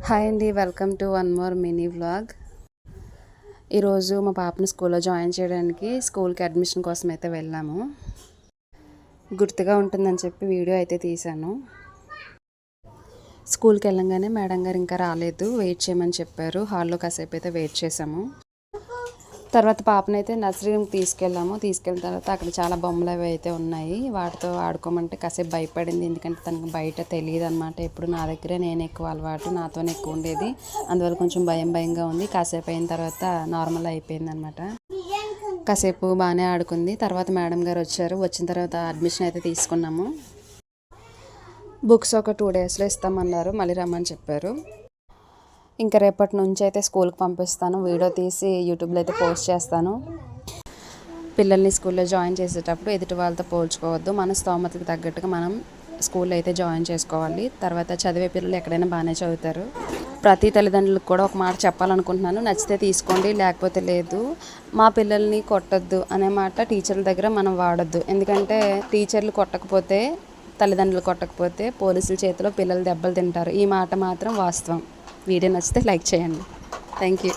Hi అండి, welcome to one more mini vlog. ఈరోజు మా పాపని స్కూల్లో జాయిన్ చేయడానికి స్కూల్కి అడ్మిషన్ కోసం అయితే వెళ్ళాము. గుర్తుగా ఉంటుందని చెప్పి వీడియో అయితే తీశాను. స్కూల్కి వెళ్ళంగానే మేడం గారు ఇంకా రాలేదు, వెయిట్ చేయమని చెప్పారు. హాల్లో కాసేపు అయితే వెయిట్ చేసాము. తర్వాత పాపనైతే నర్సరీ రూమ్కి తీసుకెళ్ళిన తర్వాత అక్కడ చాలా బొమ్మలు అవి అయితే ఉన్నాయి. వాటితో ఆడుకోమంటే కాసేపు భయపడింది, ఎందుకంటే తనకు బయట తెలియదు అనమాట. ఎప్పుడు నా దగ్గరే నేను ఎక్కువ అలవాటు, నాతోనే ఎక్కువ ఉండేది. అందువల్ల కొంచెం భయంగా ఉంది. కాసేపు అయిన తర్వాత నార్మల్ అయిపోయింది అనమాట. కాసేపు బాగానే ఆడుకుంది. తర్వాత మేడం గారు వచ్చారు. వచ్చిన తర్వాత అడ్మిషన్ అయితే తీసుకున్నాము. బుక్స్ ఒక 2 డేస్లో ఇస్తామన్నారు, మళ్ళీ రమ్మని చెప్పారు. ఇంకా రేపటి నుంచి అయితే స్కూల్కి పంపిస్తాను. వీడియో తీసి యూట్యూబ్లో అయితే పోస్ట్ చేస్తాను. పిల్లల్ని స్కూల్లో జాయిన్ చేసేటప్పుడు ఎదుటి వాళ్ళతో పోల్చుకోవద్దు. మన స్తోమతకి తగ్గట్టుగా మనం స్కూల్లో అయితే జాయిన్ చేసుకోవాలి. తర్వాత చదివే పిల్లలు ఎక్కడైనా బాగానే చదువుతారు. ప్రతి తల్లిదండ్రులకు కూడా ఒక మాట చెప్పాలనుకుంటున్నాను. నచ్చితే తీసుకోండి, లేకపోతే లేదు. మా పిల్లల్ని కొట్టద్దు అనే మాట టీచర్ల దగ్గర మనం వాడొద్దు. ఎందుకంటే టీచర్లు కొట్టకపోతే, తల్లిదండ్రులు కొట్టకపోతే పోలీసుల చేతిలో పిల్లలు దెబ్బలు తింటారు. ఈ మాట మాత్రం వాస్తవం. వీడియో నచ్చితే లైక్ చేయండి. Thank you.